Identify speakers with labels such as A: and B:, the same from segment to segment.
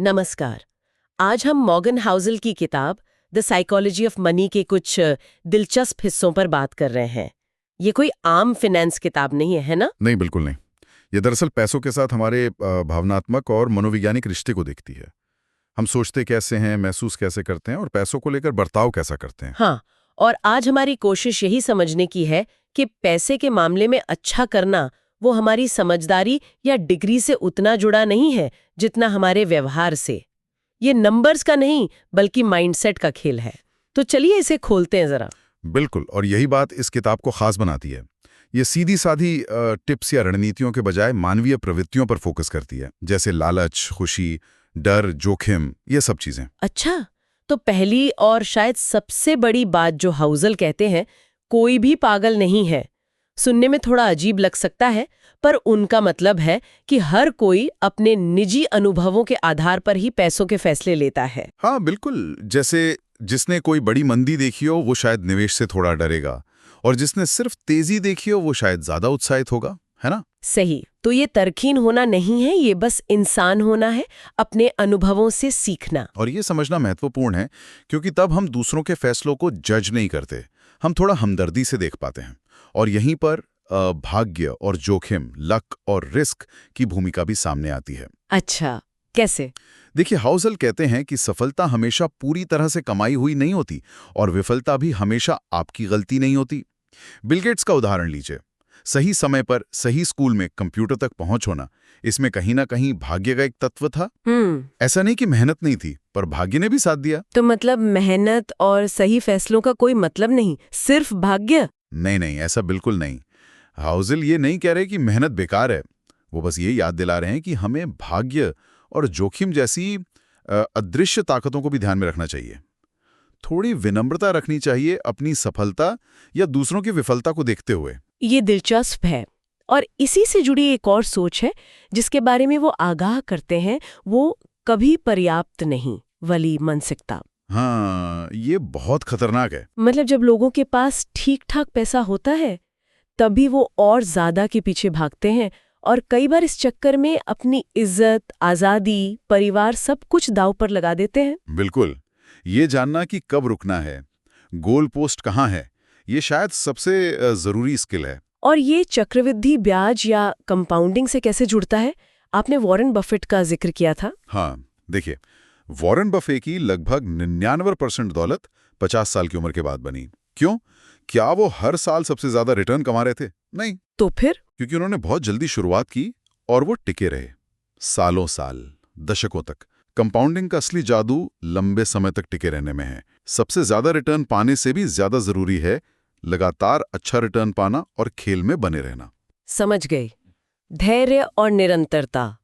A: नमस्कार। आज हम मॉर्गन हाउसल की किताब द साइकोलॉजी ऑफ मनी के कुछ दिलचस्प हिस्सों पर बात कर रहे हैं। ये कोई आम फिनेंस किताब नहीं है ना?
B: नहीं, बिल्कुल नहीं। ये दरअसल पैसों के साथ हमारे भावनात्मक और मनोवैज्ञानिक रिश्ते को देखती है। हम सोचते कैसे हैं, महसूस कैसे करते हैं और पैसों को लेकर बर्ताव कैसा करते हैं।
A: हाँ, और आज हमारी कोशिश यही समझने की है कि पैसे के मामले में अच्छा करना वो हमारी समझदारी या डिग्री से उतना जुड़ा नहीं है जितना हमारे व्यवहार से। ये नंबर्स का नहीं बल्कि माइंडसेट का खेल है। तो चलिए इसे खोलते हैं जरा।
B: बिल्कुल, और यही बात इस किताब को खास बनाती है। ये सीधी साधी टिप्स या रणनीतियों के बजाय मानवीय प्रवृत्तियों पर फोकस करती है, जैसे लालच, खुशी, डर, जोखिम, ये सब चीजें।
A: अच्छा, तो पहली और शायद सबसे बड़ी बात जो हाउसल कहते हैं, कोई भी पागल नहीं है, सुनने में थोड़ा अजीब लग सकता है, पर उनका मतलब है कि हर कोई अपने निजी अनुभवों के आधार पर ही पैसों के फैसले लेता है।
B: हाँ बिल्कुल, जैसे जिसने कोई बड़ी मंदी देखी हो वो शायद निवेश से थोड़ा डरेगा, और जिसने सिर्फ तेजी देखी हो वो शायद ज्यादा उत्साहित होगा, है ना?
A: सही। तो ये तरकीन होना नहीं है, ये बस इंसान होना है, अपने अनुभवों से सीखना।
B: और ये समझना महत्वपूर्ण है, क्योंकि तब हम दूसरों के फैसलों को जज नहीं करते, हम थोड़ा हमदर्दी से देख पाते हैं। और यहीं पर भाग्य और जोखिम, लक और रिस्क की भूमिका भी सामने आती है।
A: अच्छा, कैसे?
B: देखिए, हाउसल कहते हैं कि सफलता हमेशा पूरी तरह से कमाई हुई नहीं होती, और विफलता भी हमेशा आपकी गलती नहीं होती। बिल गेट्स का उदाहरण लीजिए। सही समय पर सही स्कूल में कंप्यूटर तक पहुंच होना, इसमें कहीं ना कहीं भाग्य का एक तत्व था। ऐसा नहीं कि मेहनत नहीं थी, पर भाग्य ने भी साथ दिया।
A: तो मतलब मेहनत और सही फैसलों का कोई मतलब नहीं, सिर्फ भाग्य?
B: नहीं नहीं, ऐसा बिल्कुल नहीं। हाउसल ये नहीं कह रहे कि मेहनत बेकार है, वो बस ये याद दिला रहे हैं कि हमें भाग्य और जोखिम जैसी अदृश्य ताकतों को भी ध्यान में रखना चाहिए। थोड़ी विनम्रता रखनी चाहिए अपनी सफलता या दूसरों की विफलता को देखते हुए।
A: ये दिलचस्प है। और इसी से जुड़ी एक और सोच है जिसके बारे में वो आगाह करते हैं, वो कभी पर्याप्त नहीं वाली मानसिकता।
B: हाँ, ये बहुत खतरनाक है।
A: मतलब जब लोगों के पास ठीक ठाक पैसा होता है तभी वो और ज्यादा के पीछे भागते हैं, और कई बार इस चक्कर में अपनी इज्जत, आजादी, परिवार सब कुछ दांव पर लगा देते हैं।
B: बिल्कुल, ये जानना कि कब रुकना है, गोल पोस्ट कहाँ है, ये शायद सबसे जरूरी स्किल है।
A: और ये चक्रवृद्धि ब्याज या कंपाउंडिंग से कैसे जुड़ता है? आपने वॉरेन बफेट का जिक्र किया था।
B: हाँ, देखिए, वॉरेन बफे की लगभग 99% दौलत 50 साल की उम्र के बाद बनी। क्यों? क्या वो हर साल सबसे ज्यादा रिटर्न कमा रहे थे? नहीं।
A: तो फिर?
B: क्योंकि उन्होंने बहुत जल्दी शुरुआत की और वो टिके रहे, सालों साल, दशकों तक। कंपाउंडिंग का असली जादू लंबे समय तक टिके रहने में है। सबसे ज्यादा रिटर्न पाने से भी ज्यादा जरूरी है लगातार अच्छा रिटर्न पाना और खेल में बने रहना।
A: समझ गई। धैर्य और निरंतरता।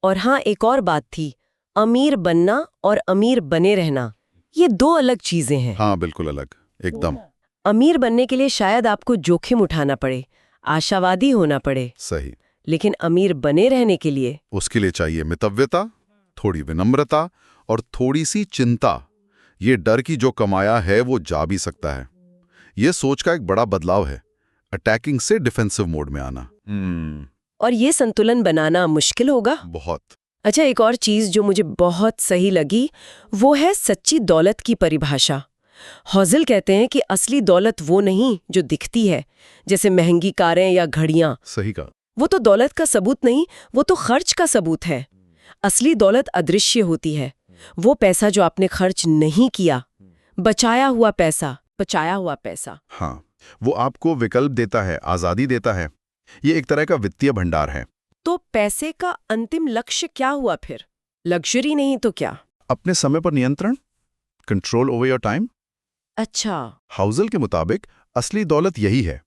A: और हाँ, एक और बात थी, अमीर बनना और अमीर बने रहना, ये दो अलग चीजें हैं।
B: हाँ, बिल्कुल अलग, एकदम।
A: अमीर बनने के लिए शायद आपको जोखिम उठाना पड़े, आशावादी होना पड़े।
B: सही।
A: लेकिन अमीर बने रहने के लिए
B: उसके लिए चाहिए मितव्यता, थोड़ी विनम्रता और थोड़ी सी चिंता। ये डर की जो कमाया है वो जा भी सकता है। ये सोच का एक बड़ा बदलाव है, अटैकिंग से डिफेंसिव मोड में आना।
A: और ये संतुलन बनाना मुश्किल होगा
B: बहुत।
A: अच्छा, एक और चीज जो मुझे बहुत सही लगी वो है सच्ची दौलत की परिभाषा। हॉजल कहते हैं कि असली दौलत वो नहीं जो दिखती है, जैसे महंगी कारें या घड़ियां।
B: सही कहा।
A: वो तो दौलत का सबूत नहीं, वो तो खर्च का सबूत है। असली दौलत अदृश्य होती है, वो पैसा जो आपने खर्च नहीं किया, बचाया हुआ पैसा।
B: हाँ, वो आपको विकल्प देता है, आजादी देता है। ये एक तरह का वित्तीय भंडार है।
A: तो पैसे का अंतिम लक्ष्य क्या हुआ फिर? लग्जरी नहीं तो क्या?
B: अपने समय पर नियंत्रण, कंट्रोल ओवर योर टाइम।
A: अच्छा।
B: हाउसल के मुताबिक असली दौलत यही है,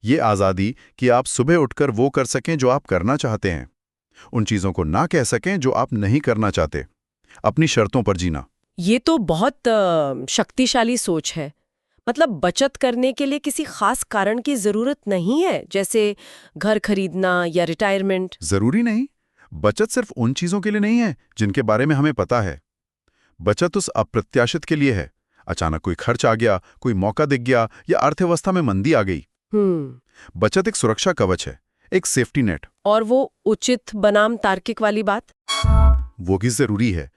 B: ये आजादी कि आप सुबह उठकर वो कर सकें जो आप करना चाहते हैं, उन चीजों को ना कह सकें जो आप नहीं करना चाहते, अपनी शर्तों पर जीना।
A: ये तो बहुत शक्तिशाली सोच है। मतलब बचत करने के लिए किसी खास कारण की जरूरत नहीं है, जैसे घर खरीदना या रिटायरमेंट।
B: जरूरी नहीं। बचत सिर्फ उन चीजों के लिए नहीं है जिनके बारे में हमें पता है। बचत उस अप्रत्याशित के लिए है, अचानक कोई खर्च आ गया, कोई मौका दिख गया, या अर्थव्यवस्था में मंदी आ गई। बचत एक सुरक्षा कवच है, एक सेफ्टी नेट।
A: और वो उचित बनाम तार्किक वाली बात?
B: वो भी जरूरी है।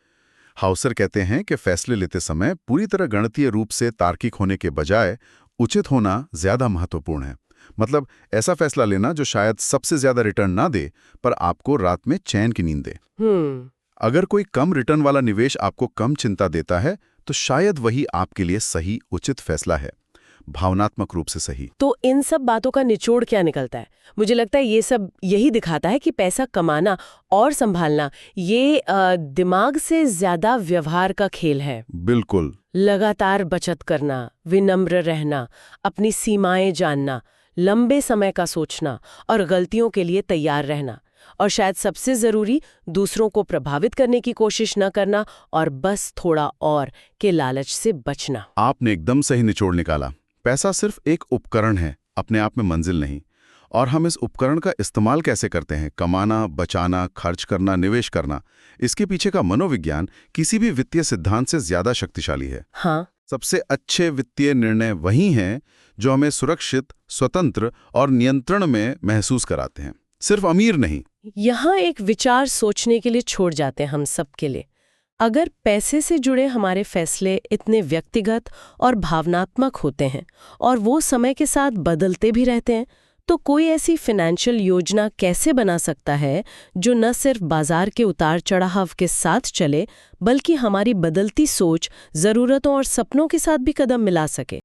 B: हाउसर कहते हैं कि फैसले लेते समय पूरी तरह गणितीय रूप से तार्किक होने के बजाय उचित होना ज्यादा महत्वपूर्ण है। मतलब ऐसा फैसला लेना जो शायद सबसे ज्यादा रिटर्न ना दे, पर आपको रात में चैन की नींद दे। अगर कोई कम रिटर्न वाला निवेश आपको कम चिंता देता है, तो शायद वही आपके लिए सही उचित फैसला है, भावनात्मक रूप से सही।
A: तो इन सब बातों का निचोड़ क्या निकलता है? मुझे लगता है ये सब यही दिखाता है कि पैसा कमाना और संभालना ये दिमाग से ज्यादा व्यवहार का खेल है।
B: बिल्कुल।
A: लगातार बचत करना, विनम्र रहना, अपनी सीमाएं जानना, लंबे समय का सोचना और गलतियों के लिए तैयार रहना, और शायद सबसे जरूरी, दूसरों को प्रभावित करने की कोशिश न करना और बस थोड़ा और के लालच से बचना।
B: आपने एकदम सही निचोड़ निकाला। पैसा सिर्फ एक उपकरण है, अपने आप में मंजिल नहीं। और हम इस उपकरण का इस्तेमाल कैसे करते हैं, कमाना, बचाना, खर्च करना, निवेश करना, इसके पीछे का मनोविज्ञान किसी भी वित्तीय सिद्धांत से ज्यादा शक्तिशाली है।
A: हाँ,
B: सबसे अच्छे वित्तीय निर्णय वही हैं जो हमें सुरक्षित, स्वतंत्र और नियंत्रण में महसूस कराते हैं, सिर्फ अमीर नहीं।
A: यहाँ एक विचार सोचने के लिए छोड़ जाते हैं हम सब के लिए। अगर पैसे से जुड़े हमारे फैसले इतने व्यक्तिगत और भावनात्मक होते हैं और वो समय के साथ बदलते भी रहते हैं, तो कोई ऐसी फाइनेंशियल योजना कैसे बना सकता है जो न सिर्फ बाजार के उतार चढ़ाव के साथ चले, बल्कि हमारी बदलती सोच, ज़रूरतों और सपनों के साथ भी कदम मिला सके?